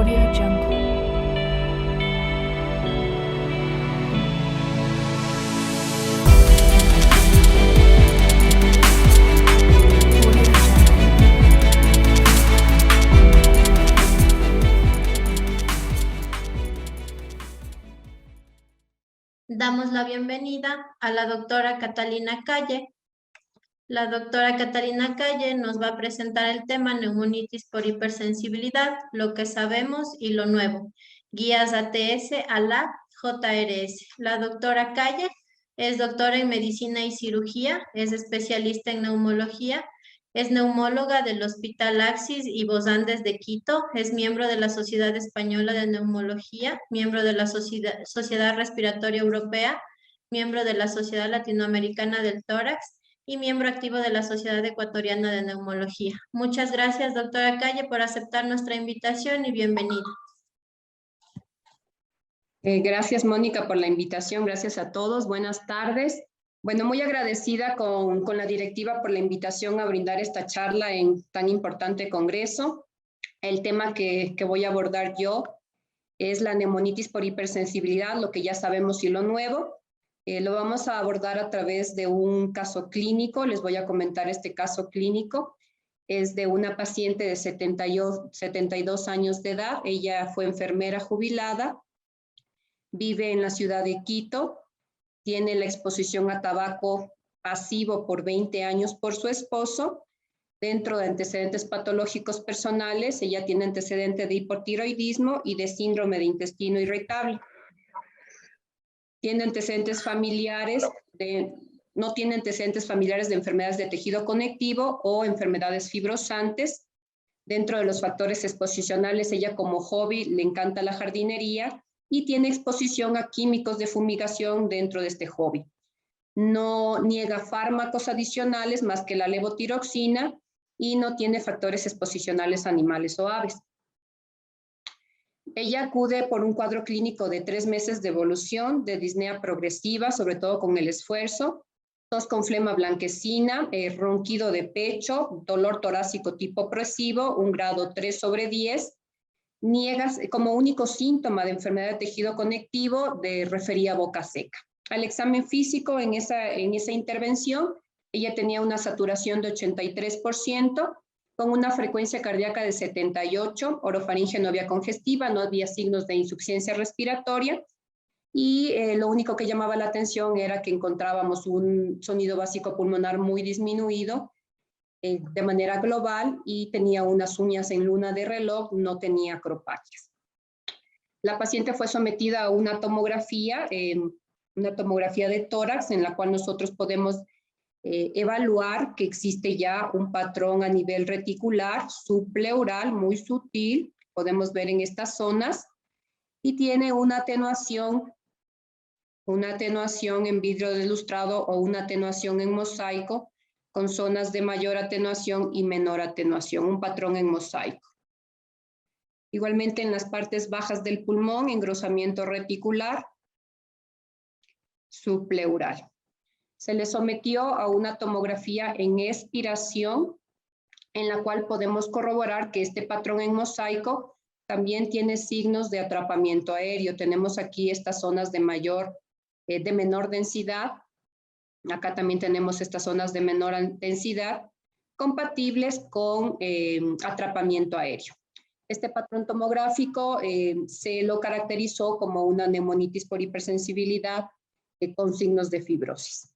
Audio Jungle. Damos la bienvenida a la doctora Catalina Calle. La doctora Catalina Calle nos va a presentar el tema neumonitis por hipersensibilidad, lo que sabemos y lo nuevo. Guías ATS a la JRS. La doctora Calle es doctora en medicina y cirugía, es especialista en neumología, es neumóloga del Hospital Axis y Bosandes de Quito, es miembro de la Sociedad Española de Neumología, miembro de la Sociedad Respiratoria Europea, miembro de la Sociedad Latinoamericana del Tórax y miembro activo de la Sociedad Ecuatoriana de Neumología. Muchas gracias, doctora Calle, por aceptar nuestra invitación y bienvenida. Gracias, Mónica, por la invitación. Gracias a todos. Buenas tardes. Bueno, muy agradecida con la directiva por la invitación a brindar esta charla en tan importante congreso. El tema que voy a abordar yo es la neumonitis por hipersensibilidad, lo que ya sabemos y lo nuevo. Lo vamos a abordar a través de un caso clínico. Les voy a comentar este caso clínico. Es de una paciente de 72 años de edad. Ella fue enfermera jubilada. Vive en la ciudad de Quito, tiene la exposición a tabaco pasivo por 20 años por su esposo. Dentro de antecedentes patológicos personales, ella tiene antecedente de hipotiroidismo y de síndrome de intestino irritable. Tiene antecedentes familiares no tiene antecedentes familiares de enfermedades de tejido conectivo o enfermedades fibrosantes. Dentro de los factores exposicionales, ella como hobby le encanta la jardinería y tiene exposición a químicos de fumigación dentro de este hobby. No niega fármacos adicionales más que la levotiroxina y no tiene factores exposicionales animales o aves. Ella acude por un cuadro clínico de 3 meses de evolución, de disnea progresiva, sobre todo con el esfuerzo, tos con flema blanquecina, ronquido de pecho, dolor torácico tipo opresivo, un grado 3/10, niegas como único síntoma de enfermedad de tejido conectivo refería boca seca. Al examen físico en esa intervención, ella tenía una saturación de 83%, con una frecuencia cardíaca de 78, orofaringe no había congestiva, no había signos de insuficiencia respiratoria y lo único que llamaba la atención era que encontrábamos un sonido básico pulmonar muy disminuido, de manera global y tenía unas uñas en luna de reloj, no tenía acropaquias. La paciente fue sometida a una tomografía de tórax en la cual nosotros podemos evaluar que existe ya un patrón a nivel reticular, subpleural, muy sutil, podemos ver en estas zonas, y tiene una atenuación en vidrio deslustrado o una atenuación en mosaico, con zonas de mayor atenuación y menor atenuación, un patrón en mosaico. Igualmente en las partes bajas del pulmón, engrosamiento reticular, subpleural. Se le sometió a una tomografía en expiración, en la cual podemos corroborar que este patrón en mosaico también tiene signos de atrapamiento aéreo. Tenemos aquí estas zonas de menor densidad. Acá también tenemos estas zonas de menor densidad compatibles con atrapamiento aéreo. Este patrón tomográfico se lo caracterizó como una neumonitis por hipersensibilidad con signos de fibrosis.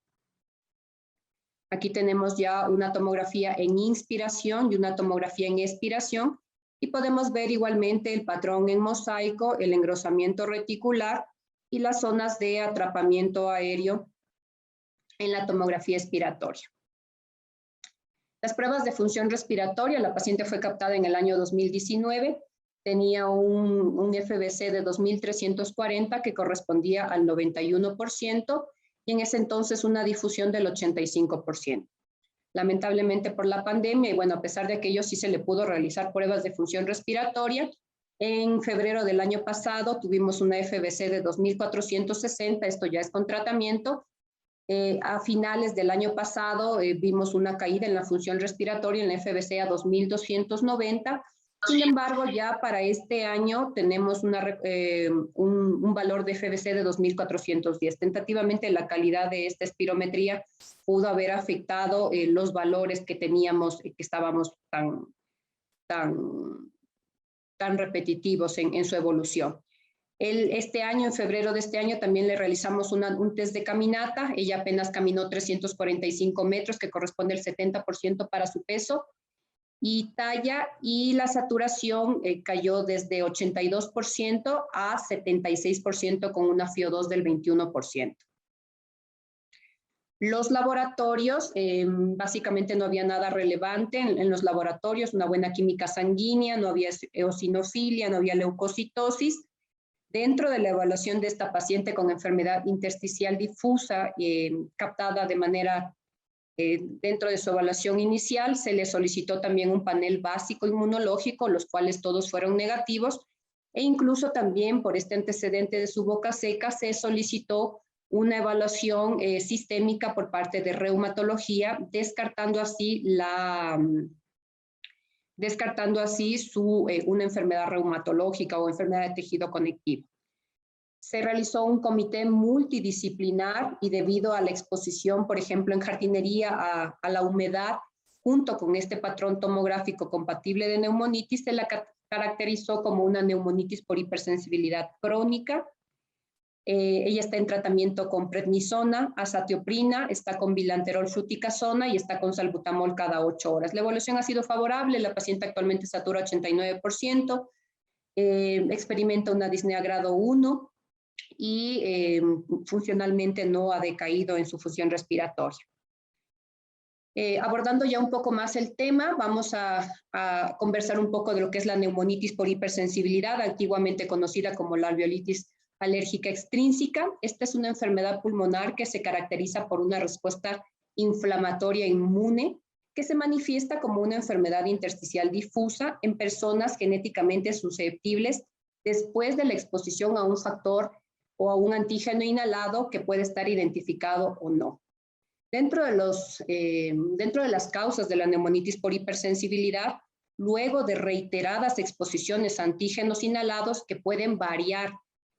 Aquí tenemos ya una tomografía en inspiración y una tomografía en expiración y podemos ver igualmente el patrón en mosaico, el engrosamiento reticular y las zonas de atrapamiento aéreo en la tomografía expiratoria. Las pruebas de función respiratoria, la paciente fue captada en el año 2019, tenía un FVC de 2.340 que correspondía al 91% y en ese entonces una difusión del 85%. Lamentablemente por la pandemia, y bueno, a pesar de aquello sí se le pudo realizar pruebas de función respiratoria, en febrero del año pasado tuvimos una FVC de 2.460, esto ya es con tratamiento. A finales del año pasado vimos una caída en la función respiratoria en la FVC a 2.290 Sin embargo, ya para este año tenemos un valor de FBC de 2.410. Tentativamente, la calidad de esta espirometría pudo haber afectado los valores que teníamos, que estábamos tan repetitivos en su evolución. Este año, en febrero de este año, también le realizamos un test de caminata. Ella apenas caminó 345 metros, que corresponde al 70% para su peso y talla, y la saturación cayó desde 82% a 76% con una FiO2 del 21%. Los laboratorios, básicamente no había nada relevante en los laboratorios, una buena química sanguínea, no había eosinofilia, no había leucocitosis. Dentro de la evaluación de esta paciente con enfermedad intersticial difusa, captada de manera, dentro de su evaluación inicial, se le solicitó también un panel básico inmunológico, los cuales todos fueron negativos, e incluso también por este antecedente de su boca seca se solicitó una evaluación sistémica por parte de reumatología, descartando así una enfermedad reumatológica o enfermedad de tejido conectivo. Se realizó un comité multidisciplinar y debido a la exposición, por ejemplo, en jardinería a la humedad, junto con este patrón tomográfico compatible de neumonitis, se la caracterizó como una neumonitis por hipersensibilidad crónica. Ella está en tratamiento con prednisona, azatioprina, está con bilanterol fluticasona y está con salbutamol cada 8 horas. La evolución ha sido favorable, la paciente actualmente satura 89%, experimenta una disnea grado 1 y funcionalmente no ha decaído en su función respiratoria. Abordando ya un poco más el tema, vamos a conversar un poco de lo que es la neumonitis por hipersensibilidad, antiguamente conocida como la alveolitis alérgica extrínseca. Esta es una enfermedad pulmonar que se caracteriza por una respuesta inflamatoria inmune que se manifiesta como una enfermedad intersticial difusa en personas genéticamente susceptibles después de la exposición a un factor o a un antígeno inhalado que puede estar identificado o no. Dentro de las causas de la neumonitis por hipersensibilidad, luego de reiteradas exposiciones a antígenos inhalados que pueden variar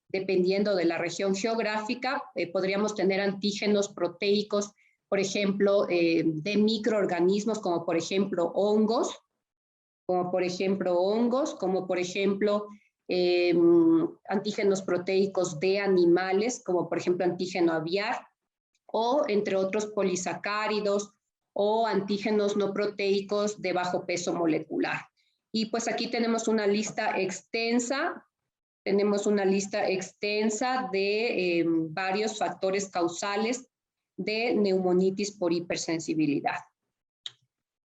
dependiendo de la región geográfica, podríamos tener antígenos proteicos, por ejemplo, de microorganismos, como por ejemplo hongos, como por ejemplo antígenos proteicos de animales, como por ejemplo antígeno aviar, o entre otros polisacáridos o antígenos no proteicos de bajo peso molecular. Y pues aquí tenemos una lista extensa. De varios factores causales de neumonitis por hipersensibilidad.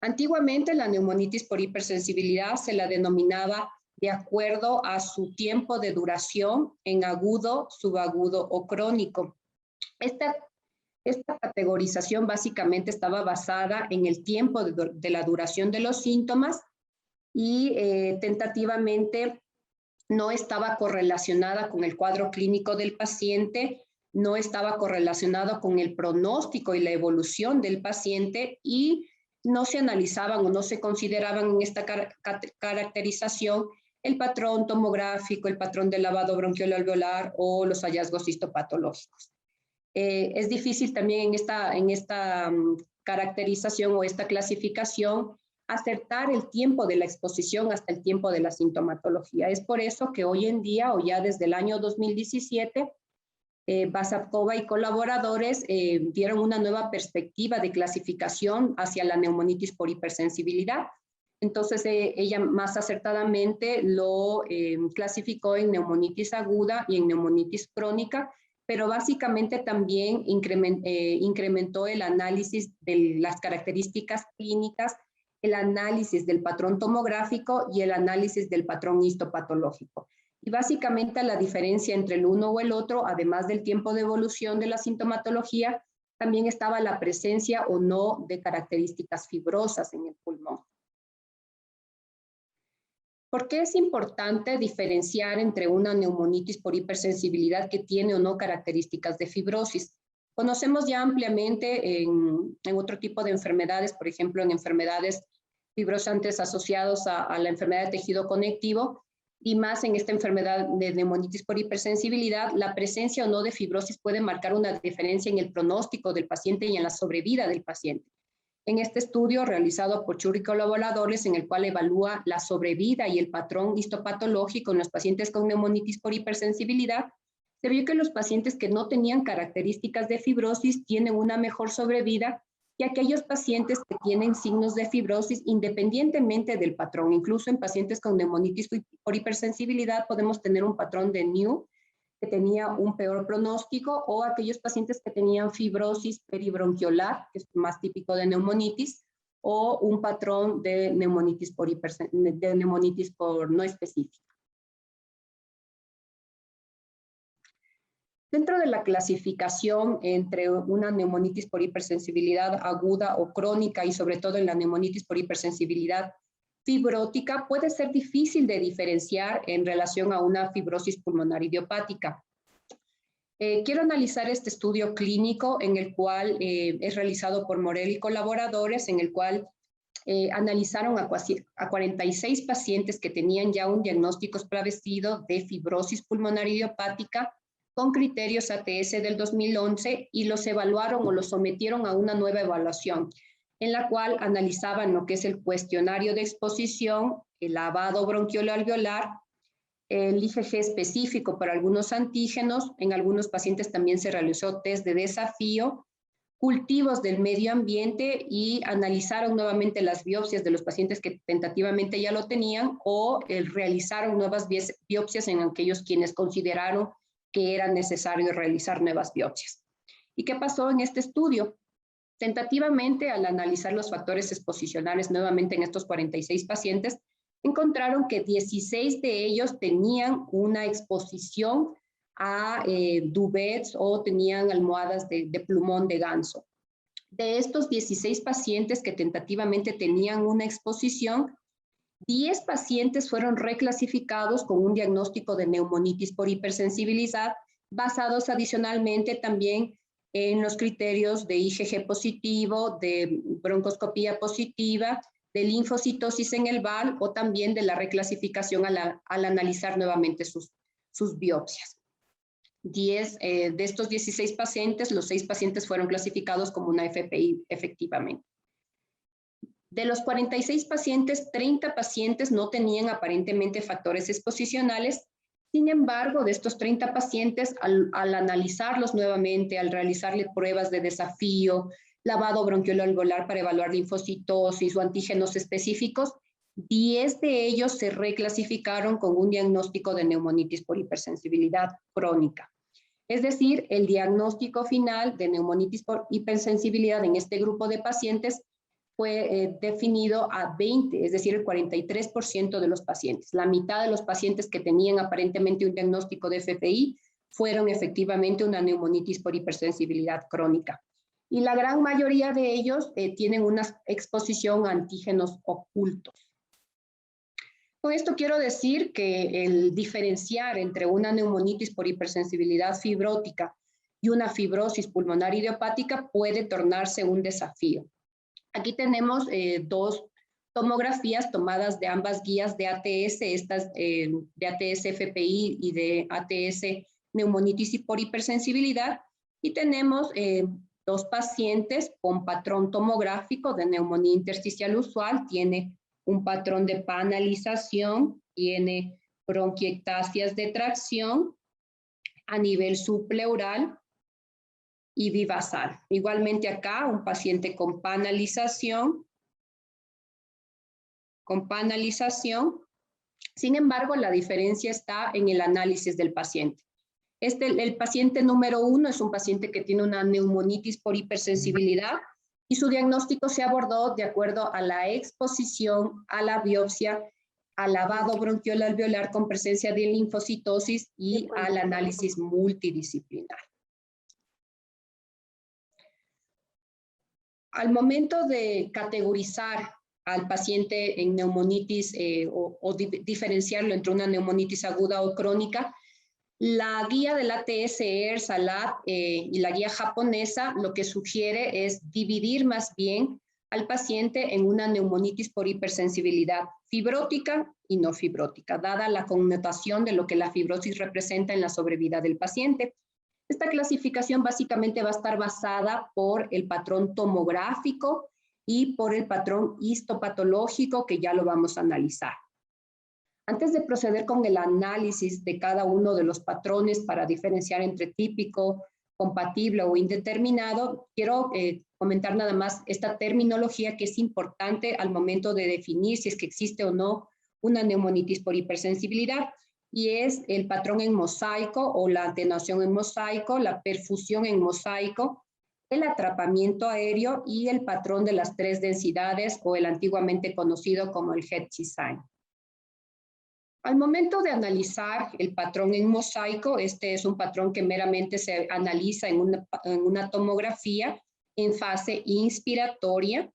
Antiguamente la neumonitis por hipersensibilidad se la denominaba de acuerdo a su tiempo de duración en agudo, subagudo o crónico. Esta categorización básicamente estaba basada en el tiempo de la duración de los síntomas y tentativamente no estaba correlacionada con el cuadro clínico del paciente, no estaba correlacionado con el pronóstico y la evolución del paciente y no se analizaban o no se consideraban en esta caracterización el patrón tomográfico, el patrón de lavado bronquiolo alveolar o los hallazgos histopatológicos. Es difícil también en esta caracterización o esta clasificación acertar el tiempo de la exposición hasta el tiempo de la sintomatología. Es por eso que hoy en día, o ya desde el año 2017, Basapkova y colaboradores dieron una nueva perspectiva de clasificación hacia la neumonitis por hipersensibilidad. Entonces, ella más acertadamente lo clasificó en neumonitis aguda y en neumonitis crónica, pero básicamente también incrementó el análisis de las características clínicas, el análisis del patrón tomográfico y el análisis del patrón histopatológico. Y básicamente la diferencia entre el uno o el otro, además del tiempo de evolución de la sintomatología, también estaba la presencia o no de características fibrosas en el pulmón. ¿Por qué es importante diferenciar entre una neumonitis por hipersensibilidad que tiene o no características de fibrosis? Conocemos ya ampliamente en otro tipo de enfermedades, por ejemplo, en enfermedades fibrosantes asociados a la enfermedad de tejido conectivo, y más en esta enfermedad de neumonitis por hipersensibilidad, la presencia o no de fibrosis puede marcar una diferencia en el pronóstico del paciente y en la sobrevida del paciente. En este estudio realizado por Churri y colaboradores, en el cual evalúa la sobrevida y el patrón histopatológico en los pacientes con neumonitis por hipersensibilidad, se vio que los pacientes que no tenían características de fibrosis tienen una mejor sobrevida que aquellos pacientes que tienen signos de fibrosis independientemente del patrón. Incluso en pacientes con neumonitis por hipersensibilidad podemos tener un patrón de NEW que tenía un peor pronóstico, o aquellos pacientes que tenían fibrosis peribronquiolar, que es más típico de neumonitis, o un patrón de neumonitis por no específica. Dentro de la clasificación entre una neumonitis por hipersensibilidad aguda o crónica, y sobre todo en la neumonitis por hipersensibilidad fibrótica, puede ser difícil de diferenciar en relación a una fibrosis pulmonar idiopática. Quiero analizar este estudio clínico en el cual es realizado por Morel y colaboradores, en el cual analizaron a 46 pacientes que tenían ya un diagnóstico establecido de fibrosis pulmonar idiopática con criterios ATS del 2011, y los evaluaron o los sometieron a una nueva evaluación, en la cual analizaban lo que es el cuestionario de exposición, el lavado bronquiolo-alveolar, el IgG específico para algunos antígenos. En algunos pacientes también se realizó test de desafío, cultivos del medio ambiente, y analizaron nuevamente las biopsias de los pacientes que tentativamente ya lo tenían, o realizaron nuevas biopsias en aquellos quienes consideraron que era necesario realizar nuevas biopsias. ¿Y qué pasó en este estudio? Tentativamente, al analizar los factores exposicionales nuevamente en estos 46 pacientes, encontraron que 16 de ellos tenían una exposición a duvets o tenían almohadas de plumón de ganso. De estos 16 pacientes que tentativamente tenían una exposición, 10 pacientes fueron reclasificados con un diagnóstico de neumonitis por hipersensibilidad, basados adicionalmente también en los criterios de IgG positivo, de broncoscopía positiva, de linfocitosis en el BAL, o también de la reclasificación al analizar nuevamente sus biopsias. De estos 16 pacientes, los 6 pacientes fueron clasificados como una FPI efectivamente. De los 46 pacientes, 30 pacientes no tenían aparentemente factores exposicionales. Sin embargo, de estos 30 pacientes, al analizarlos nuevamente, al realizarle pruebas de desafío, lavado bronquiolo-alveolar para evaluar linfocitosis o antígenos específicos, 10 de ellos se reclasificaron con un diagnóstico de neumonitis por hipersensibilidad crónica. Es decir, el diagnóstico final de neumonitis por hipersensibilidad en este grupo de pacientes fue definido a 20, es decir, el 43% de los pacientes. La mitad de los pacientes que tenían aparentemente un diagnóstico de FPI fueron efectivamente una neumonitis por hipersensibilidad crónica. Y la gran mayoría de ellos tienen una exposición a antígenos ocultos. Con esto quiero decir que el diferenciar entre una neumonitis por hipersensibilidad fibrótica y una fibrosis pulmonar idiopática puede tornarse un desafío. Aquí tenemos 2 tomografías tomadas de ambas guías de ATS, estas de ATS FPI y de ATS neumonitis por hipersensibilidad, y tenemos 2 pacientes con patrón tomográfico de neumonía intersticial usual. Tiene un patrón de panalización, tiene bronquiectasias de tracción a nivel subpleural y bivasal. Igualmente acá, un paciente con panalización. Sin embargo, la diferencia está en el análisis del paciente. El paciente número 1 es un paciente que tiene una neumonitis por hipersensibilidad, y su diagnóstico se abordó de acuerdo a la exposición, a la biopsia, al lavado bronquiolo-alveolar con presencia de linfocitosis y al análisis multidisciplinar. Al momento de categorizar al paciente en neumonitis o diferenciarlo entre una neumonitis aguda o crónica, la guía del ATS-ER, SALAD y la guía japonesa lo que sugiere es dividir más bien al paciente en una neumonitis por hipersensibilidad fibrótica y no fibrótica, dada la connotación de lo que la fibrosis representa en la sobrevida del paciente. Esta clasificación básicamente va a estar basada por el patrón tomográfico y por el patrón histopatológico, que ya lo vamos a analizar. Antes de proceder con el análisis de cada uno de los patrones para diferenciar entre típico, compatible o indeterminado, quiero comentar nada más esta terminología que es importante al momento de definir si es que existe o no una neumonitis por hipersensibilidad, y es el patrón en mosaico o la atenuación en mosaico, la perfusión en mosaico, el atrapamiento aéreo y el patrón de las 3 densidades o el antiguamente conocido como el Hetchy sign. Al momento de analizar el patrón en mosaico, este es un patrón que meramente se analiza en una tomografía en fase inspiratoria.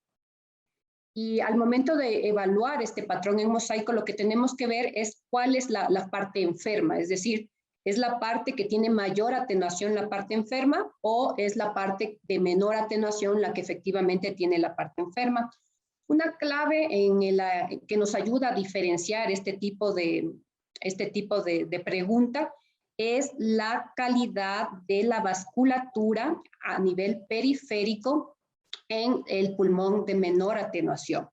Y al momento de evaluar este patrón en mosaico, lo que tenemos que ver es cuál es la parte enferma, es decir, ¿es la parte que tiene mayor atenuación la parte enferma o es la parte de menor atenuación la que efectivamente tiene la parte enferma? Una clave que nos ayuda a diferenciar este tipo de pregunta es la calidad de la vasculatura a nivel periférico en el pulmón de menor atenuación.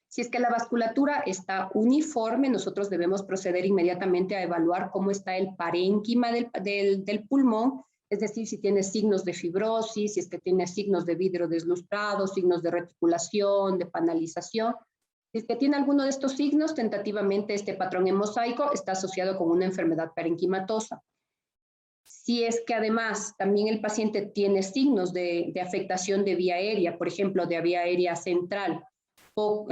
Si es que la vasculatura está uniforme, nosotros debemos proceder inmediatamente a evaluar cómo está el parénquima del pulmón, es decir, si tiene signos de fibrosis, si es que tiene signos de vidrio deslustrado, signos de reticulación, de panalización. Si es que tiene alguno de estos signos, tentativamente este patrón en mosaico está asociado con una enfermedad parenquimatosa. Si es que además también el paciente tiene signos de afectación de vía aérea, por ejemplo, de vía aérea central, o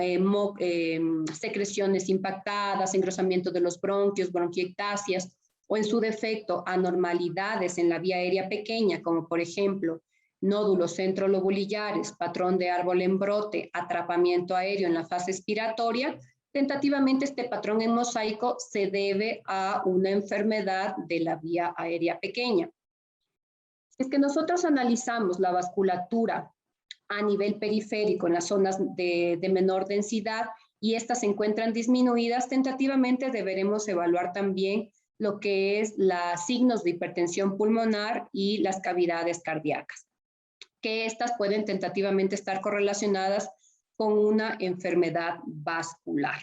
secreciones impactadas, engrosamiento de los bronquios, bronquiectasias, o en su defecto anormalidades en la vía aérea pequeña, como por ejemplo nódulos centrolobulillares, patrón de árbol en brote, atrapamiento aéreo en la fase expiratoria, tentativamente este patrón en mosaico se debe a una enfermedad de la vía aérea pequeña. Es que nosotros analizamos la vasculatura a nivel periférico en las zonas de menor densidad y estas se encuentran disminuidas, tentativamente deberemos evaluar también lo que es los signos de hipertensión pulmonar y las cavidades cardíacas, que estas pueden tentativamente estar correlacionadas con una enfermedad vascular.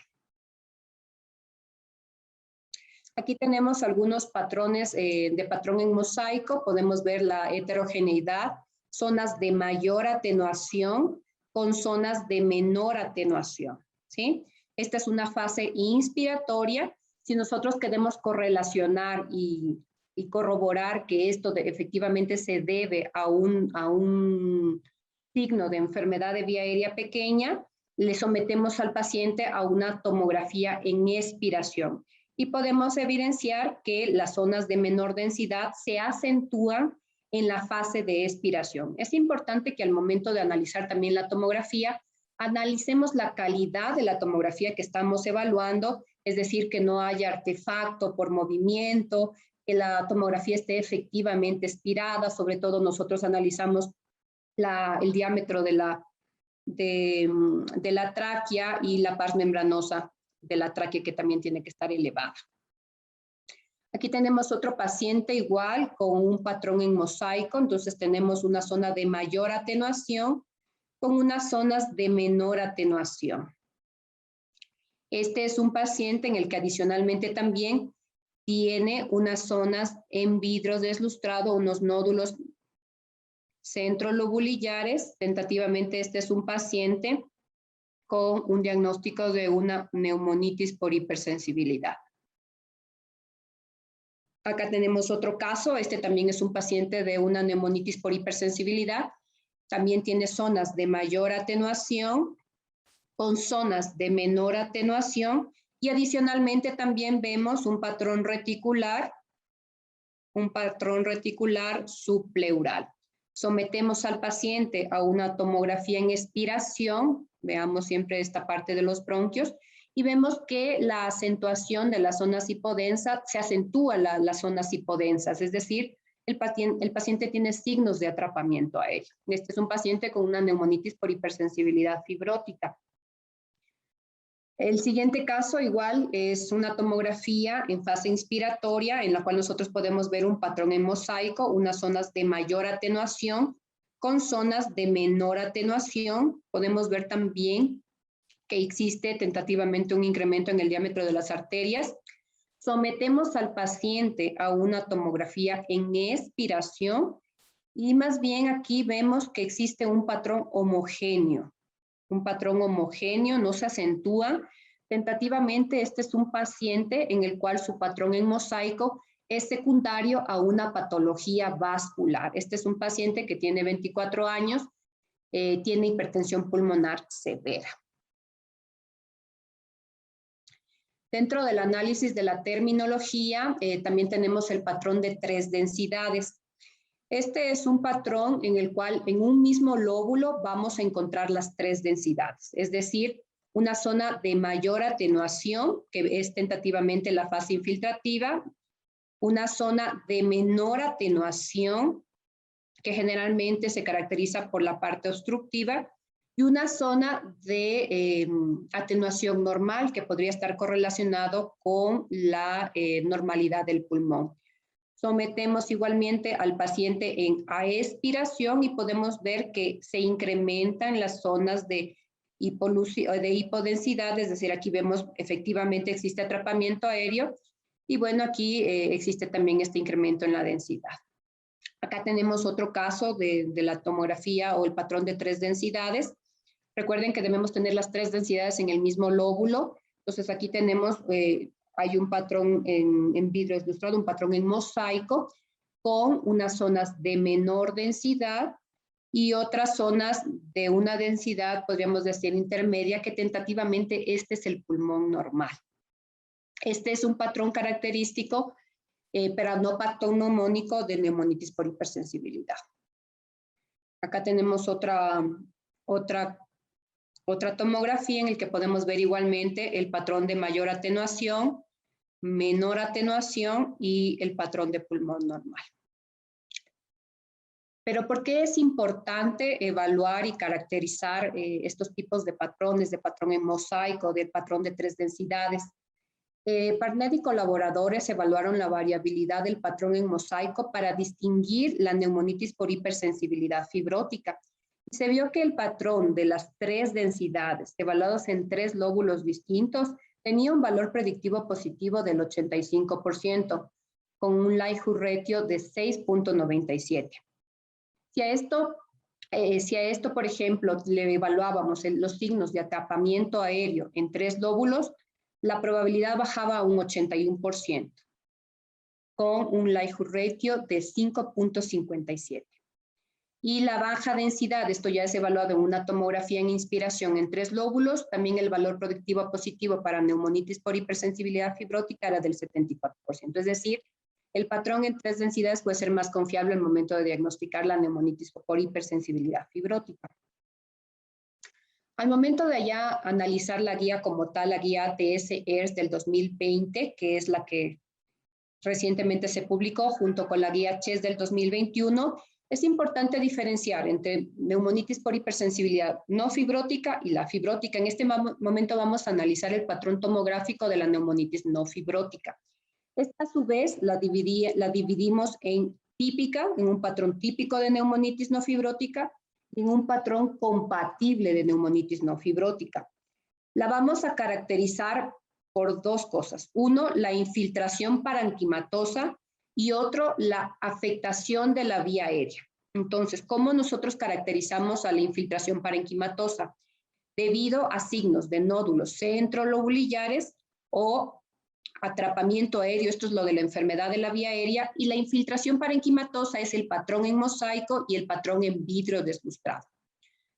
Aquí tenemos algunos patrones de patrón en mosaico. Podemos ver la heterogeneidad, zonas de mayor atenuación con zonas de menor atenuación, ¿sí? Esta es una fase inspiratoria. Si nosotros queremos correlacionar y corroborar que esto efectivamente se debe a un signo de enfermedad de vía aérea pequeña, le sometemos al paciente a una tomografía en expiración y podemos evidenciar que las zonas de menor densidad se acentúan en la fase de expiración. Es importante que al momento de analizar también la tomografía, analicemos la calidad de la tomografía que estamos evaluando, es decir, que no haya artefacto por movimiento, que la tomografía esté efectivamente expirada. Sobre todo nosotros analizamos el diámetro de la tráquea y la pars membranosa de la tráquea, que también tiene que estar elevada. Aquí tenemos otro paciente igual con un patrón en mosaico, entonces tenemos una zona de mayor atenuación con unas zonas de menor atenuación. Este es un paciente en el que adicionalmente también tiene unas zonas en vidrio deslustrado, unos nódulos centrolobulillares. Tentativamente este es un paciente con un diagnóstico de una neumonitis por hipersensibilidad. Acá tenemos otro caso. Este también es un paciente de una neumonitis por hipersensibilidad. También tiene zonas de mayor atenuación con zonas de menor atenuación y adicionalmente también vemos un patrón reticular subpleural. Sometemos al paciente a una tomografía en expiración, veamos siempre esta parte de los bronquios, y vemos que la acentuación de las zonas hipodensas, se acentúa las zonas hipodensas, es decir, el paciente tiene signos de atrapamiento aéreo. Este es un paciente con una neumonitis por hipersensibilidad fibrótica. El siguiente caso igual es una tomografía en fase inspiratoria en la cual nosotros podemos ver un patrón en mosaico, unas zonas de mayor atenuación con zonas de menor atenuación. Podemos ver también que existe tentativamente un incremento en el diámetro de las arterias. Sometemos al paciente a una tomografía en expiración y más bien aquí vemos que existe un patrón homogéneo. Un patrón homogéneo, no se acentúa. Tentativamente, este es un paciente en el cual su patrón en mosaico es secundario a una patología vascular. Este es un paciente que tiene 24 años, tiene hipertensión pulmonar severa. Dentro del análisis de la terminología, también tenemos el patrón de 3 densidades. Este es un patrón en el cual en un mismo lóbulo vamos a encontrar las 3 densidades, es decir, una zona de mayor atenuación, que es tentativamente la fase infiltrativa, una zona de menor atenuación, que generalmente se caracteriza por la parte obstructiva, y una zona de atenuación normal, que podría estar correlacionado con la normalidad del pulmón. Sometemos igualmente al paciente a expiración y podemos ver que se incrementan las zonas de hipodensidad, es decir, aquí vemos efectivamente existe atrapamiento aéreo y bueno, aquí existe también este incremento en la densidad. Acá tenemos otro caso de la tomografía o el patrón de 3 densidades. Recuerden que debemos tener las 3 densidades en el mismo lóbulo. Entonces aquí tenemos... hay un patrón en vidrio deslustrado, un patrón en mosaico, con unas zonas de menor densidad y otras zonas de una densidad, podríamos decir, intermedia, que tentativamente este es el pulmón normal. Este es un patrón característico, pero no patrón neumónico de neumonitis por hipersensibilidad. Acá tenemos otra tomografía en el que podemos ver igualmente el patrón de mayor atenuación, menor atenuación y el patrón de pulmón normal. Pero ¿por qué es importante evaluar y caracterizar estos tipos de patrones, de patrón en mosaico, del patrón de 3 densidades? Parnet y colaboradores evaluaron la variabilidad del patrón en mosaico para distinguir la neumonitis por hipersensibilidad fibrótica. Se vio que el patrón de las 3 densidades, evaluados en 3 lóbulos distintos, tenía un valor predictivo positivo del 85%, con un likelihood ratio de 6.97. Si a esto, por ejemplo, le evaluábamos los signos de atrapamiento aéreo en 3 lóbulos, la probabilidad bajaba a un 81%, con un likelihood ratio de 5.57. Y la baja densidad, esto ya es evaluado en una tomografía en inspiración en 3 lóbulos, también el valor predictivo positivo para neumonitis por hipersensibilidad fibrótica era del 74%. Es decir, el patrón en 3 densidades puede ser más confiable al momento de diagnosticar la neumonitis por hipersensibilidad fibrótica. Al momento de ya analizar la guía como tal, la guía ATS-ERS del 2020, que es la que recientemente se publicó junto con la guía CHES del 2021, es importante diferenciar entre neumonitis por hipersensibilidad no fibrótica y la fibrótica. En este momento vamos a analizar el patrón tomográfico de la neumonitis no fibrótica. Esta a su vez la dividimos en típica, en un patrón típico de neumonitis no fibrótica y en un patrón compatible de neumonitis no fibrótica. La vamos a caracterizar por 2 cosas. Uno, la infiltración parenquimatosa y otro, la afectación de la vía aérea. Entonces, ¿cómo nosotros caracterizamos a la infiltración parenquimatosa? Debido a signos de nódulos centrolobulillares o atrapamiento aéreo, esto es lo de la enfermedad de la vía aérea, y la infiltración parenquimatosa es el patrón en mosaico y el patrón en vidrio deslustrado.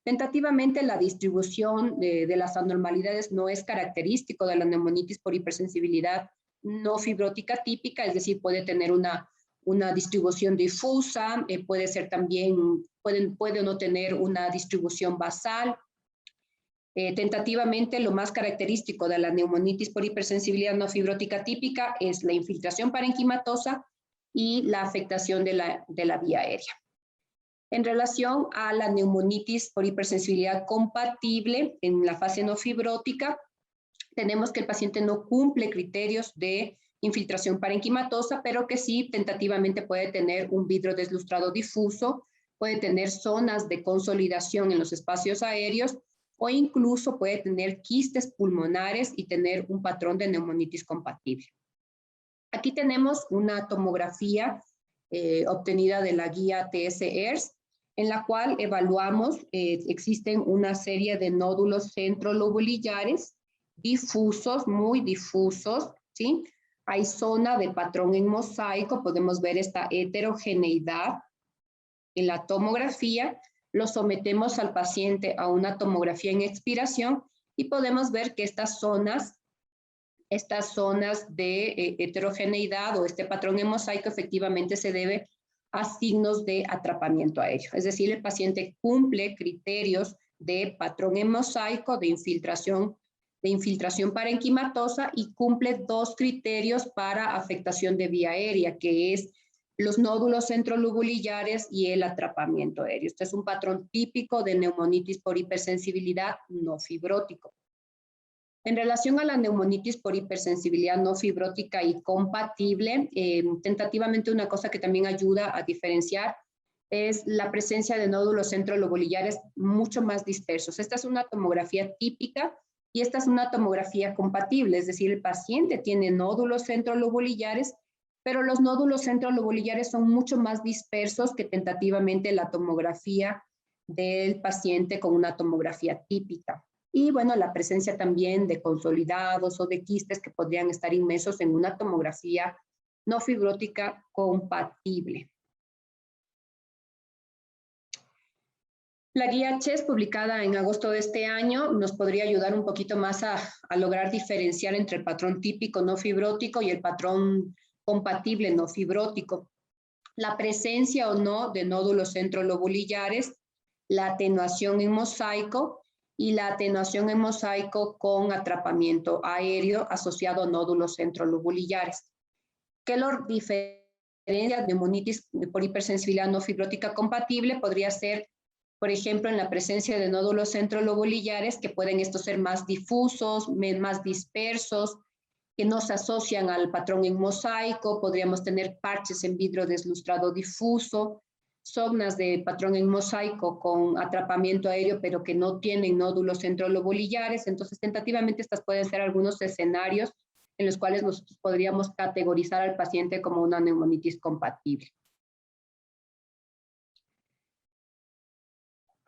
Tentativamente, la distribución de las anormalidades no es característico de la neumonitis por hipersensibilidad no fibrótica típica, es decir, puede tener una distribución difusa, puede ser también, puede no tener una distribución basal. Tentativamente, lo más característico de la neumonitis por hipersensibilidad no fibrótica típica es la infiltración parenquimatosa y la afectación de la vía aérea. En relación a la neumonitis por hipersensibilidad compatible en la fase no fibrótica, tenemos que el paciente no cumple criterios de infiltración parenquimatosa, pero que sí tentativamente puede tener un vidrio deslustrado difuso, puede tener zonas de consolidación en los espacios aéreos o incluso puede tener quistes pulmonares y tener un patrón de neumonitis compatible. Aquí tenemos una tomografía obtenida de la guía TS-ERS, en la cual evaluamos, existen una serie de nódulos centrolobulillares difusos, muy difusos, ¿sí? Hay zona de patrón en mosaico, podemos ver esta heterogeneidad en la tomografía, lo sometemos al paciente a una tomografía en expiración y podemos ver que estas zonas de heterogeneidad o este patrón en mosaico efectivamente se debe a signos de atrapamiento aéreo. Es decir, el paciente cumple criterios de patrón en mosaico, de infiltración parenquimatosa y cumple dos criterios para afectación de vía aérea, que es los nódulos centrolobulillares y el atrapamiento aéreo. Este es un patrón típico de neumonitis por hipersensibilidad no fibrótico. En relación a la neumonitis por hipersensibilidad no fibrótica y compatible, tentativamente una cosa que también ayuda a diferenciar es la presencia de nódulos centrolobulillares mucho más dispersos. Esta es una tomografía típica y esta es una tomografía compatible, es decir, el paciente tiene nódulos centrolobulillares, pero los nódulos centrolobulillares son mucho más dispersos que tentativamente la tomografía del paciente con una tomografía típica. Y bueno, la presencia también de consolidados o de quistes que podrían estar inmersos en una tomografía no fibrótica compatible. La guía CHES, publicada en agosto de este año, nos podría ayudar un poquito más a lograr diferenciar entre el patrón típico no fibrótico y el patrón compatible no fibrótico. La presencia o no de nódulos centrolobulillares, la atenuación en mosaico y la atenuación en mosaico con atrapamiento aéreo asociado a nódulos centrolobulillares. ¿Qué lo diferencia de neumonitis por hipersensibilidad no fibrótica compatible? Podría ser, por ejemplo, en la presencia de nódulos centrolobulillares, que pueden estos ser más difusos, más dispersos, que no se asocian al patrón en mosaico. Podríamos tener parches en vidrio deslustrado difuso, zonas de patrón en mosaico con atrapamiento aéreo, pero que no tienen nódulos centrolobulillares. Entonces, tentativamente, estas pueden ser algunos escenarios en los cuales nosotros podríamos categorizar al paciente como una neumonitis compatible.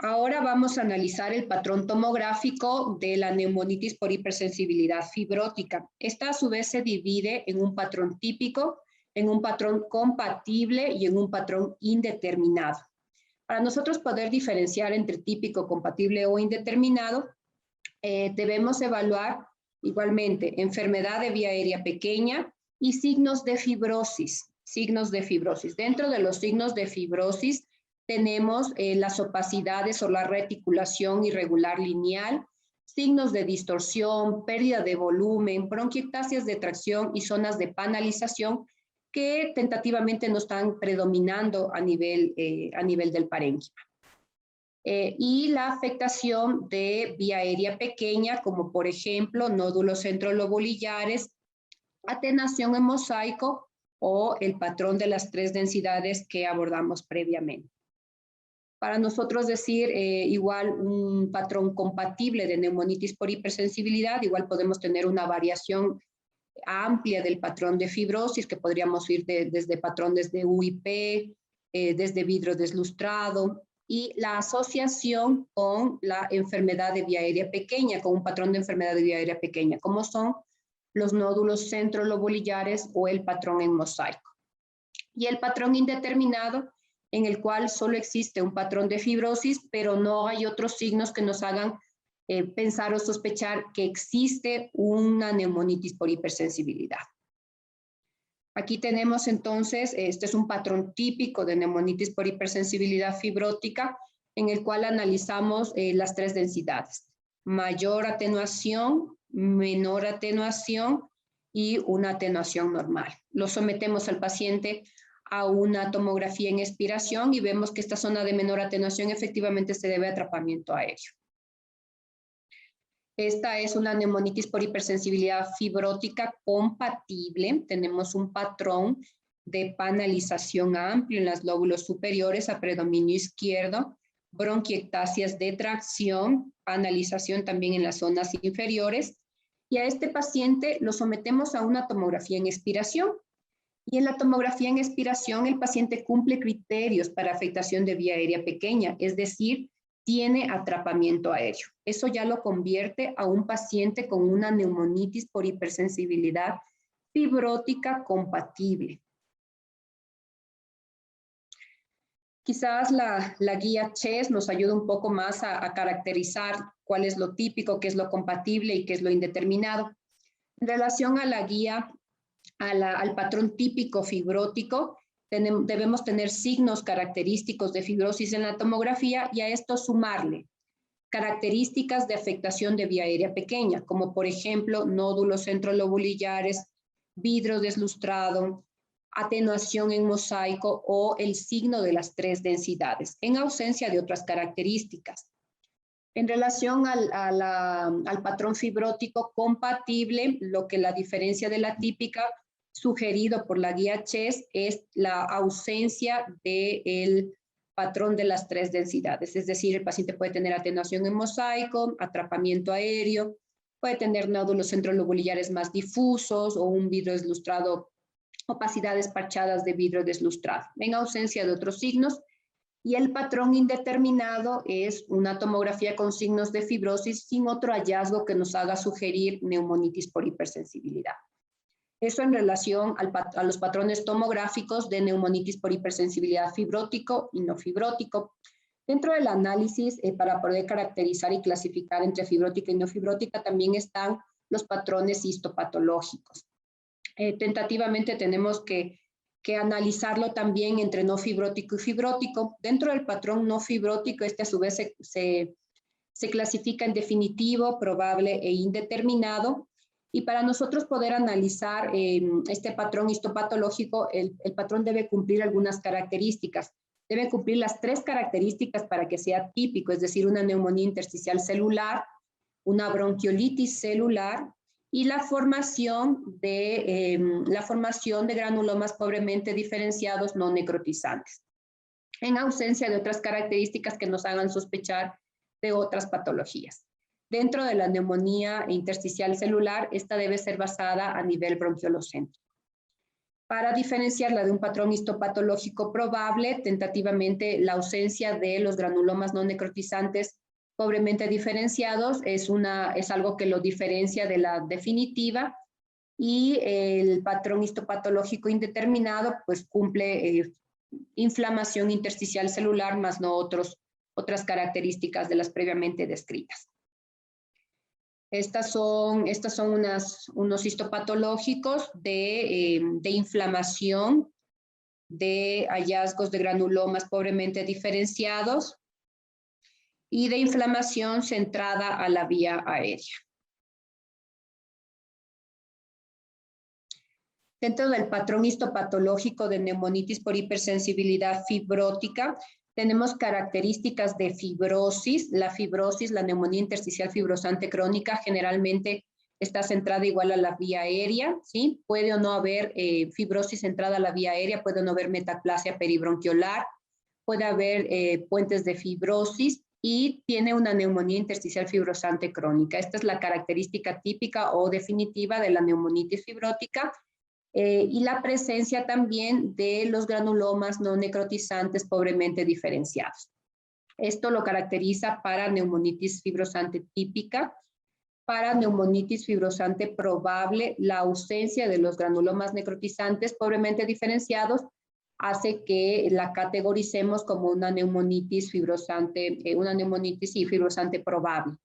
Ahora vamos a analizar el patrón tomográfico de la neumonitis por hipersensibilidad fibrótica. Esta a su vez se divide en un patrón típico, en un patrón compatible y en un patrón indeterminado. Para nosotros poder diferenciar entre típico, compatible o indeterminado, debemos evaluar igualmente enfermedad de vía aérea pequeña y signos de fibrosis. Dentro de los signos de fibrosis tenemos las opacidades o la reticulación irregular lineal, signos de distorsión, pérdida de volumen, bronquiectasias de tracción y zonas de panalización que tentativamente no están predominando a nivel del parénquima. Y la afectación de vía aérea pequeña, como por ejemplo nódulos centrolobulillares, atenuación en mosaico o el patrón de las 3 densidades que abordamos previamente. Para nosotros decir igual un patrón compatible de neumonitis por hipersensibilidad, igual podemos tener una variación amplia del patrón de fibrosis, que podríamos ir desde patrones de UIP, desde vidrio deslustrado, y la asociación con la enfermedad de vía aérea pequeña, con un patrón de enfermedad de vía aérea pequeña, como son los nódulos centrolobulillares o el patrón en mosaico. Y el patrón indeterminado, en el cual solo existe un patrón de fibrosis, pero no hay otros signos que nos hagan pensar o sospechar que existe una neumonitis por hipersensibilidad. Aquí tenemos entonces, este es un patrón típico de neumonitis por hipersensibilidad fibrótica, en el cual analizamos las 3 densidades: mayor atenuación, menor atenuación y una atenuación normal. Lo sometemos al paciente a una tomografía en expiración y vemos que esta zona de menor atenuación efectivamente se debe a atrapamiento aéreo. Esta es una neumonitis por hipersensibilidad fibrótica compatible. Tenemos un patrón de panalización amplio en los lóbulos superiores a predominio izquierdo, bronquiectasias de tracción, panalización también en las zonas inferiores. Y a este paciente lo sometemos a una tomografía en expiración. Y en la tomografía en expiración, el paciente cumple criterios para afectación de vía aérea pequeña, es decir, tiene atrapamiento aéreo. Eso ya lo convierte a un paciente con una neumonitis por hipersensibilidad fibrótica compatible. Quizás la guía CHES nos ayuda un poco más a caracterizar cuál es lo típico, qué es lo compatible y qué es lo indeterminado. En relación a la guía al patrón típico fibrótico, debemos tener signos característicos de fibrosis en la tomografía y a esto sumarle características de afectación de vía aérea pequeña, como por ejemplo nódulos centrolobulillares, vidrio deslustrado, atenuación en mosaico o el signo de las 3 densidades, en ausencia de otras características. En relación al patrón fibrótico compatible, lo que la diferencia de la típica sugerido por la guía CHES es la ausencia del patrón de las 3 densidades. Es decir, el paciente puede tener atenuación en mosaico, atrapamiento aéreo, puede tener nódulos centrolobulillares más difusos o un vidrio deslustrado, opacidades parchadas de vidrio deslustrado, en ausencia de otros signos. Y el patrón indeterminado es una tomografía con signos de fibrosis sin otro hallazgo que nos haga sugerir neumonitis por hipersensibilidad. Eso en relación a los patrones tomográficos de neumonitis por hipersensibilidad fibrótico y no fibrótico. Dentro del análisis, para poder caracterizar y clasificar entre fibrótica y no fibrótica, también están los patrones histopatológicos. Tentativamente tenemos que analizarlo también entre no fibrótico y fibrótico. Dentro del patrón no fibrótico, este a su vez se clasifica en definitivo, probable e indeterminado. Y para nosotros poder analizar este patrón histopatológico, el patrón debe cumplir algunas características. Debe cumplir las 3 características para que sea típico, es decir, una neumonía intersticial celular, una bronquiolitis celular y la formación de granulomas pobremente diferenciados no necrotizantes, en ausencia de otras características que nos hagan sospechar de otras patologías. Dentro de la neumonía intersticial celular, esta debe ser basada a nivel bronquiolocéntrico. Para diferenciarla de un patrón histopatológico probable, tentativamente la ausencia de los granulomas no necrotizantes pobremente diferenciados es algo que lo diferencia de la definitiva, y el patrón histopatológico indeterminado pues cumple inflamación intersticial celular más no otras características de las previamente descritas. Estas son unos histopatológicos de inflamación, de hallazgos de granulomas pobremente diferenciados y de inflamación centrada a la vía aérea. Dentro del patrón histopatológico de neumonitis por hipersensibilidad fibrótica, tenemos características de fibrosis. La fibrosis, la neumonía intersticial fibrosante crónica, generalmente está centrada igual a la vía aérea, ¿sí? Puede o no haber fibrosis centrada a la vía aérea, puede o no haber metaplasia peribronquiolar, puede haber puentes de fibrosis y tiene una neumonía intersticial fibrosante crónica. Esta es la característica típica o definitiva de la neumonitis fibrótica. Y la presencia también de los granulomas no necrotizantes pobremente diferenciados. Esto lo caracteriza para neumonitis fibrosante típica. Para neumonitis fibrosante probable, la ausencia de los granulomas necrotizantes pobremente diferenciados hace que la categoricemos como una neumonitis fibrosante, fibrosante probable.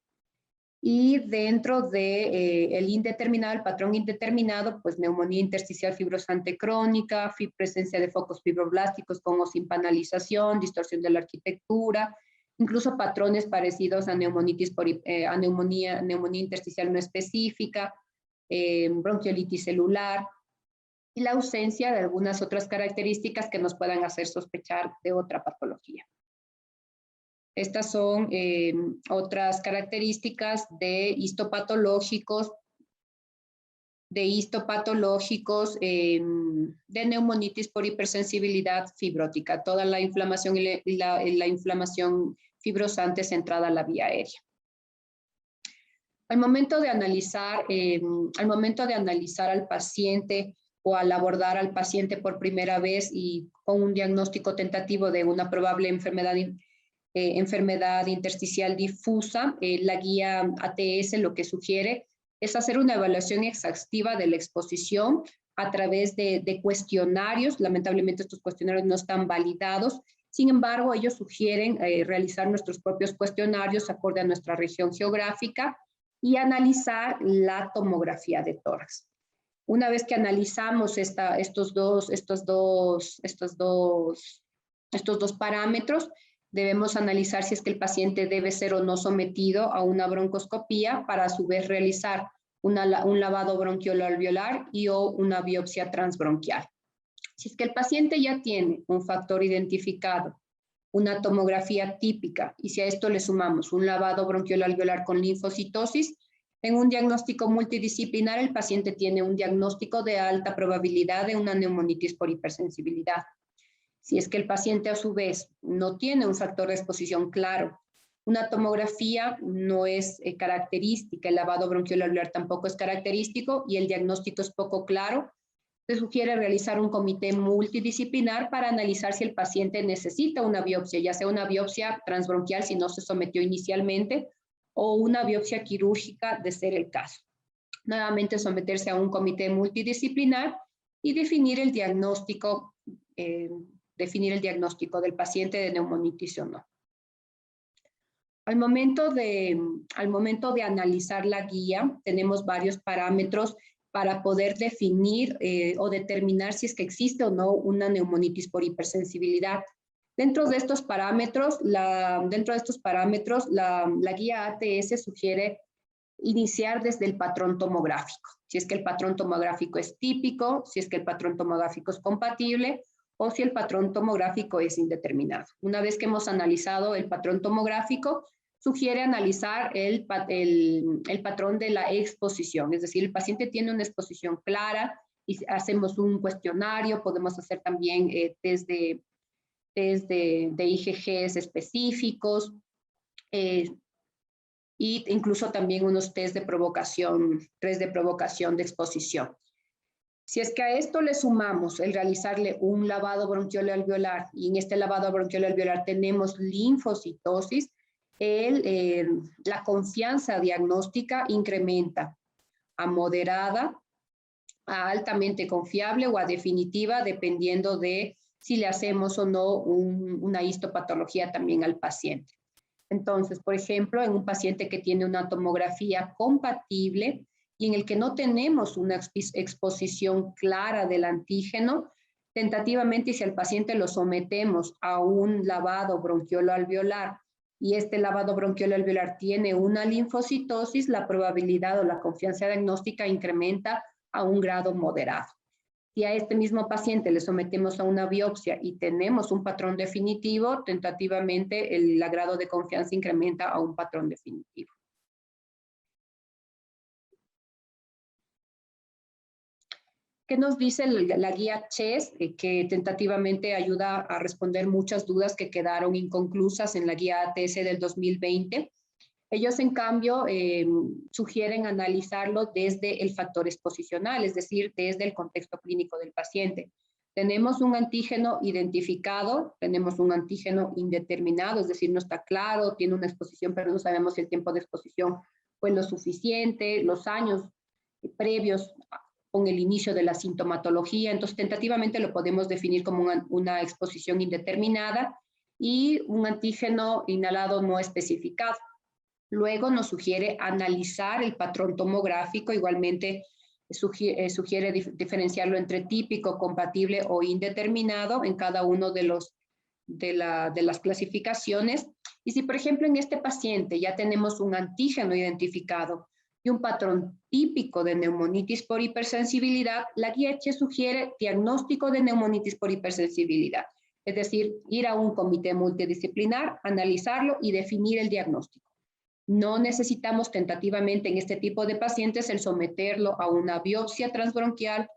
Y dentro de el indeterminado, el patrón indeterminado, pues neumonía intersticial fibrosante crónica, presencia de focos fibroblásticos con o sin panalización, distorsión de la arquitectura, incluso patrones parecidos a neumonitis a neumonía intersticial no específica, bronquiolitis celular. y la ausencia de algunas otras características que nos puedan hacer sospechar de otra patología. Estas son otras características de histopatológicos de neumonitis por hipersensibilidad fibrótica, toda la inflamación y la inflamación fibrosante centrada a la vía aérea. Al momento de analizar al paciente o al abordar al paciente por primera vez y con un diagnóstico tentativo de una probable enfermedad intersticial difusa, la guía ATS lo que sugiere es hacer una evaluación exhaustiva de la exposición a través de cuestionarios. Lamentablemente estos cuestionarios no están validados. Sin embargo, ellos sugieren realizar nuestros propios cuestionarios acorde a nuestra región geográfica y analizar la tomografía de tórax. Una vez que analizamos estos dos parámetros, debemos analizar si es que el paciente debe ser o no sometido a una broncoscopía para a su vez realizar un lavado bronquiolo-alveolar y o una biopsia transbronquial. Si es que el paciente ya tiene un factor identificado, una tomografía típica, y si a esto le sumamos un lavado bronquiolo-alveolar con linfocitosis, en un diagnóstico multidisciplinar el paciente tiene un diagnóstico de alta probabilidad de una neumonitis por hipersensibilidad. Si es que el paciente a su vez no tiene un factor de exposición claro, una tomografía no es característica, el lavado bronquiolo-alveolar tampoco es característico y el diagnóstico es poco claro, se sugiere realizar un comité multidisciplinar para analizar si el paciente necesita una biopsia, ya sea una biopsia transbronquial si no se sometió inicialmente o una biopsia quirúrgica de ser el caso. Nuevamente someterse a un comité multidisciplinar y definir el diagnóstico del paciente de neumonitis o no. Al momento de analizar la guía, tenemos varios parámetros para poder definir o determinar si es que existe o no una neumonitis por hipersensibilidad. Dentro de estos parámetros, la guía ATS sugiere iniciar desde el patrón tomográfico. Si es que el patrón tomográfico es típico, si es que el patrón tomográfico es compatible o si el patrón tomográfico es indeterminado. Una vez que hemos analizado el patrón tomográfico, sugiere analizar el patrón de la exposición, es decir, el paciente tiene una exposición clara y hacemos un cuestionario, podemos hacer también test de IgGs específicos e incluso también unos test de provocación de exposición. Si es que a esto le sumamos el realizarle un lavado bronquiolo-alveolar y en este lavado bronquiolo-alveolar tenemos linfocitosis, la confianza diagnóstica incrementa a moderada, a altamente confiable o a definitiva, dependiendo de si le hacemos o no una histopatología también al paciente. Entonces, por ejemplo, en un paciente que tiene una tomografía compatible y en el que no tenemos una exposición clara del antígeno, tentativamente, si al paciente lo sometemos a un lavado bronquiolo-alveolar y este lavado bronquiolo-alveolar tiene una linfocitosis, la probabilidad o la confianza diagnóstica incrementa a un grado moderado. Si a este mismo paciente le sometemos a una biopsia y tenemos un patrón definitivo, tentativamente el grado de confianza incrementa a un patrón definitivo. ¿Qué nos dice la guía CHES? Que tentativamente ayuda a responder muchas dudas que quedaron inconclusas en la guía ATS del 2020. Ellos, en cambio, sugieren analizarlo desde el factor exposicional, es decir, desde el contexto clínico del paciente. Tenemos un antígeno identificado, tenemos un antígeno indeterminado, es decir, no está claro, tiene una exposición, pero no sabemos si el tiempo de exposición fue lo suficiente, los años previos con el inicio de la sintomatología. Entonces, tentativamente lo podemos definir como una exposición indeterminada y un antígeno inhalado no especificado. Luego nos sugiere analizar el patrón tomográfico, igualmente sugiere diferenciarlo entre típico, compatible o indeterminado en cada uno de las clasificaciones. Y si, por ejemplo, en este paciente ya tenemos un antígeno identificado, y un patrón típico de neumonitis por hipersensibilidad, la guía CHES sugiere diagnóstico de neumonitis por hipersensibilidad. Es decir, ir a un comité multidisciplinar, analizarlo y definir el diagnóstico. No necesitamos tentativamente en este tipo de pacientes el someterlo a una biopsia transbronquial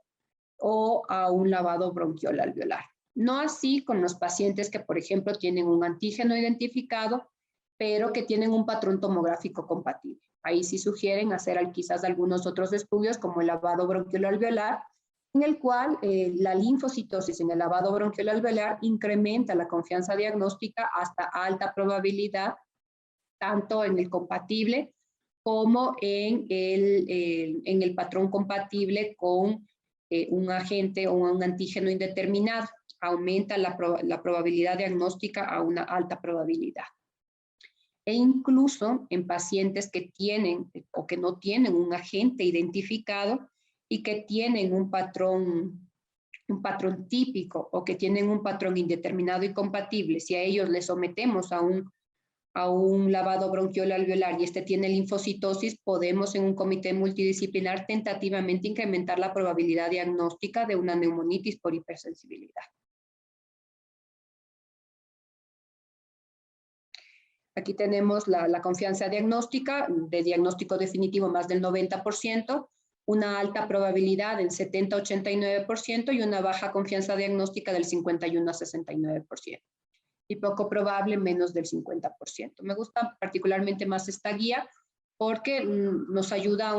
o a un lavado bronquiol alveolar. No así con los pacientes que, por ejemplo, tienen un antígeno identificado, pero que tienen un patrón tomográfico compatible. Ahí sí sugieren hacer quizás algunos otros estudios como el lavado bronquiol alveolar, en el cual la linfocitosis en el lavado bronquiol alveolar incrementa la confianza diagnóstica hasta alta probabilidad, tanto en el compatible como en el patrón compatible con un agente o un antígeno indeterminado. Aumenta la probabilidad diagnóstica a una alta probabilidad. E incluso en pacientes que tienen o que no tienen un agente identificado y que tienen un patrón típico o que tienen un patrón indeterminado y compatible, si a ellos les sometemos a un lavado bronquiol alveolar y este tiene linfocitosis, podemos en un comité multidisciplinar tentativamente incrementar la probabilidad diagnóstica de una neumonitis por hipersensibilidad. Aquí tenemos la confianza diagnóstica, de diagnóstico definitivo más del 90%, una alta probabilidad del 70-89% y una baja confianza diagnóstica del 51-69%. Y poco probable menos del 50%. Me gusta particularmente más esta guía porque nos ayuda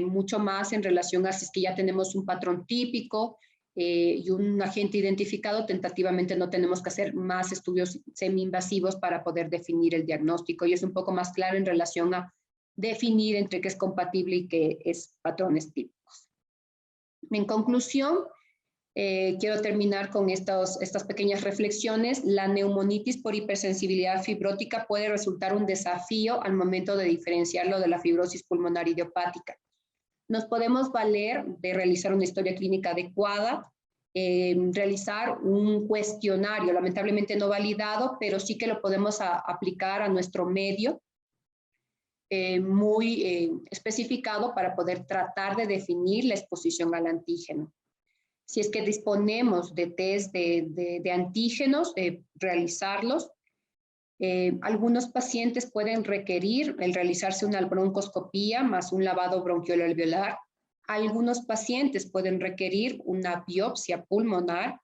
mucho más en relación a si es que ya tenemos un patrón típico y un agente identificado, tentativamente no tenemos que hacer más estudios semi-invasivos para poder definir el diagnóstico y es un poco más claro en relación a definir entre qué es compatible y qué es patrones típicos. En conclusión, quiero terminar con estas pequeñas reflexiones. La neumonitis por hipersensibilidad fibrótica puede resultar un desafío al momento de diferenciarlo de la fibrosis pulmonar idiopática. Nos podemos valer de realizar una historia clínica adecuada, realizar un cuestionario, lamentablemente no validado, pero sí que lo podemos aplicar a nuestro medio, muy especificado para poder tratar de definir la exposición al antígeno. Si es que disponemos de test de antígenos, realizarlos. Algunos pacientes pueden requerir el realizarse una broncoscopía más un lavado bronquiol alveolar. Algunos pacientes pueden requerir una biopsia pulmonar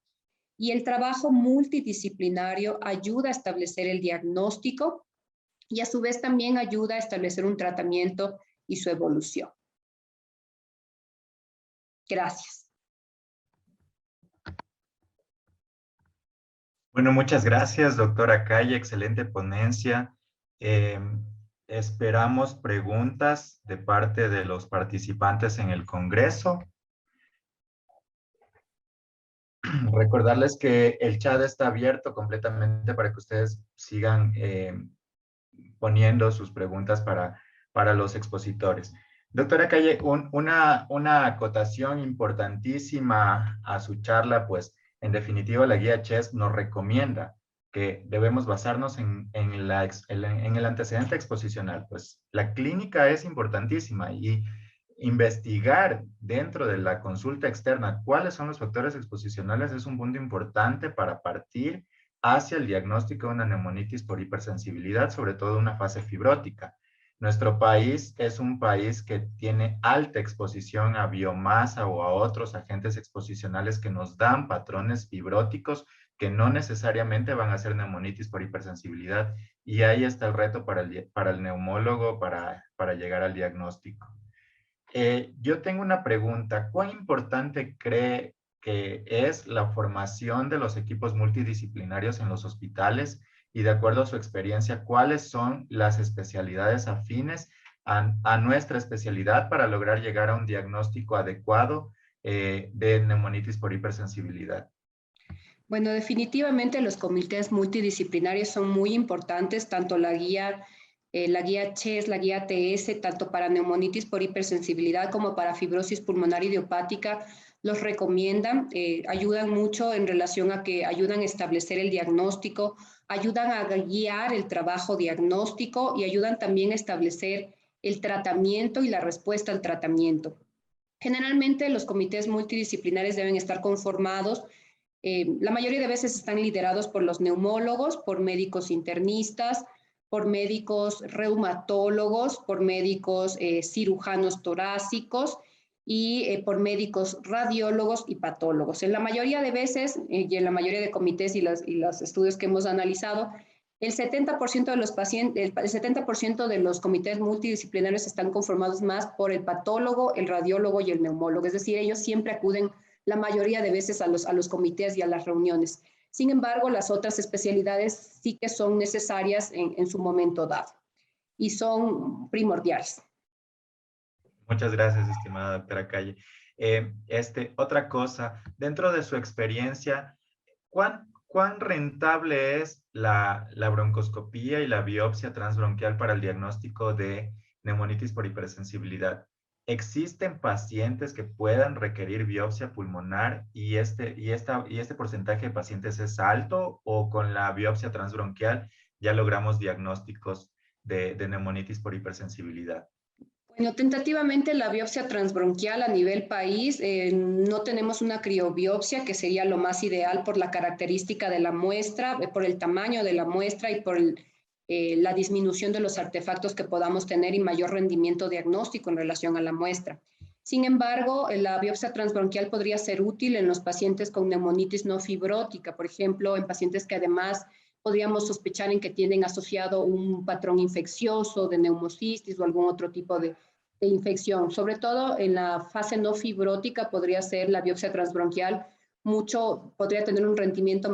y el trabajo multidisciplinario ayuda a establecer el diagnóstico y a su vez también ayuda a establecer un tratamiento y su evolución. Gracias. Bueno, muchas gracias, doctora Calle. Excelente ponencia. Esperamos preguntas de parte de los participantes en el Congreso. Recordarles que el chat está abierto completamente para que ustedes sigan poniendo sus preguntas para los expositores. Doctora Calle, una acotación importantísima a su charla, pues, en definitiva, la guía CHES nos recomienda que debemos basarnos en el antecedente exposicional. Pues la clínica es importantísima y investigar dentro de la consulta externa cuáles son los factores exposicionales es un punto importante para partir hacia el diagnóstico de una neumonitis por hipersensibilidad, sobre todo una fase fibrótica. Nuestro país es un país que tiene alta exposición a biomasa o a otros agentes exposicionales que nos dan patrones fibróticos que no necesariamente van a ser neumonitis por hipersensibilidad. Y ahí está el reto para el neumólogo para llegar al diagnóstico. Yo tengo una pregunta. ¿Cuán importante cree que es la formación de los equipos multidisciplinarios en los hospitales? Y de acuerdo a su experiencia, ¿cuáles son las especialidades afines a nuestra especialidad para lograr llegar a un diagnóstico adecuado de neumonitis por hipersensibilidad? Bueno, definitivamente los comités multidisciplinarios son muy importantes, tanto la guía CHES, la guía TS, tanto para neumonitis por hipersensibilidad como para fibrosis pulmonar idiopática, los recomiendan, ayudan mucho en relación a que ayudan a establecer el diagnóstico, ayudan a guiar el trabajo diagnóstico y ayudan también a establecer el tratamiento y la respuesta al tratamiento. Generalmente los comités multidisciplinares deben estar conformados, la mayoría de veces están liderados por los neumólogos, por médicos internistas, por médicos reumatólogos, por médicos cirujanos torácicos y por médicos radiólogos y patólogos. En la mayoría de veces y en la mayoría de comités y los estudios que hemos analizado, el 70% de los pacientes, el 70% de los comités multidisciplinarios están conformados más por el patólogo, el radiólogo y el neumólogo. Es decir, ellos siempre acuden la mayoría de veces a los comités y a las reuniones. Sin embargo, las otras especialidades sí que son necesarias en su momento dado y son primordiales. Muchas gracias, estimada doctora Calle. Otra cosa, dentro de su experiencia, ¿cuán rentable es la broncoscopía y la biopsia transbronquial para el diagnóstico de neumonitis por hipersensibilidad? ¿Existen pacientes que puedan requerir biopsia pulmonar y este porcentaje de pacientes es alto, o con la biopsia transbronquial ya logramos diagnósticos de neumonitis por hipersensibilidad? Bueno, tentativamente la biopsia transbronquial a nivel país, no tenemos una criobiopsia, que sería lo más ideal por la característica de la muestra, por el tamaño de la muestra y por la disminución de los artefactos que podamos tener y mayor rendimiento diagnóstico en relación a la muestra. Sin embargo, la biopsia transbronquial podría ser útil en los pacientes con neumonitis no fibrótica, por ejemplo, en pacientes que además podríamos sospechar en que tienen asociado un patrón infeccioso de neumocistis o algún otro tipo de infección. Sobre todo en la fase no fibrótica podría ser la biopsia transbronquial podría tener un rendimiento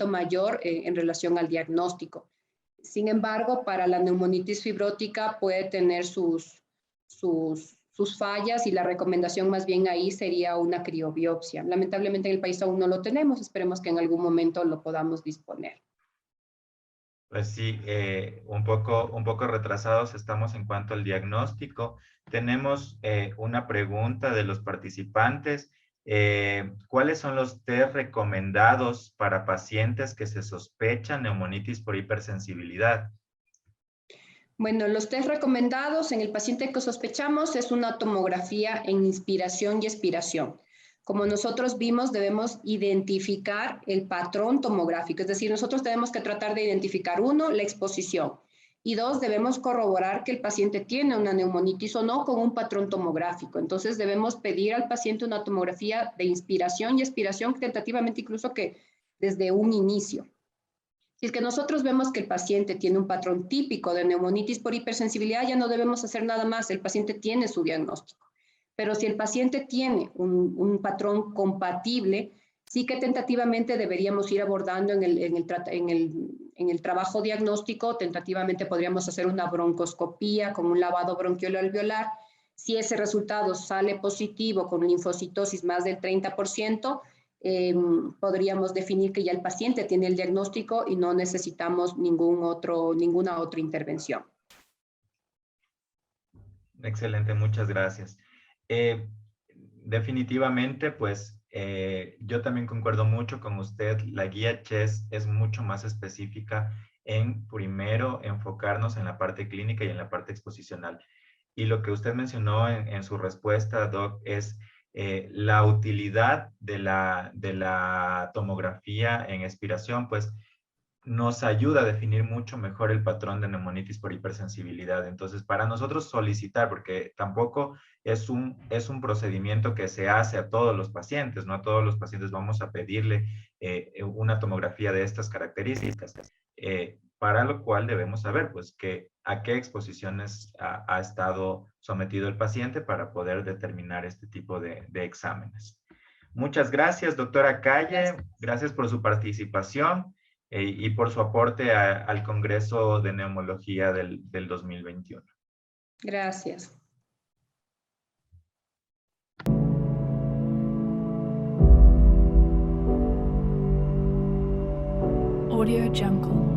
mayor en relación al diagnóstico. Sin embargo, para la neumonitis fibrótica puede tener sus fallas, y la recomendación más bien ahí sería una criobiopsia. Lamentablemente en el país aún no lo tenemos, esperemos que en algún momento lo podamos disponer. Pues sí, un poco retrasados estamos en cuanto al diagnóstico. Tenemos una pregunta de los participantes. ¿Cuáles son los test recomendados para pacientes que se sospechan neumonitis por hipersensibilidad? Bueno, los test recomendados en el paciente que sospechamos es una tomografía en inspiración y expiración. Como nosotros vimos, debemos identificar el patrón tomográfico, es decir, nosotros tenemos que tratar de identificar, uno, la exposición, y dos, debemos corroborar que el paciente tiene una neumonitis o no con un patrón tomográfico. Entonces debemos pedir al paciente una tomografía de inspiración y expiración, tentativamente incluso que desde un inicio. Si es que nosotros vemos que el paciente tiene un patrón típico de neumonitis por hipersensibilidad, ya no debemos hacer nada más, el paciente tiene su diagnóstico. Pero si el paciente tiene un patrón compatible, sí que tentativamente deberíamos ir abordando en el trabajo diagnóstico. Tentativamente podríamos hacer una broncoscopía con un lavado bronquiolo-alveolar. Si ese resultado sale positivo con linfocitosis más del 30%, podríamos definir que ya el paciente tiene el diagnóstico y no necesitamos ninguna otra intervención. Excelente, muchas gracias. Definitivamente, pues yo también concuerdo mucho con usted. La guía CHES es mucho más específica en primero enfocarnos en la parte clínica y en la parte exposicional. Y lo que usted mencionó en su respuesta, Doc, es la utilidad de la tomografía en expiración, pues nos ayuda a definir mucho mejor el patrón de neumonitis por hipersensibilidad. Entonces, para nosotros solicitar, porque tampoco es un procedimiento que se hace a todos los pacientes, no a todos los pacientes vamos a pedirle una tomografía de estas características, para lo cual debemos saber, pues, a qué exposiciones ha estado sometido el paciente para poder determinar este tipo de exámenes. Muchas gracias, doctora Calle. Gracias por su participación y por su aporte al Congreso de Neumología del 2021. Gracias. Audio Jungle.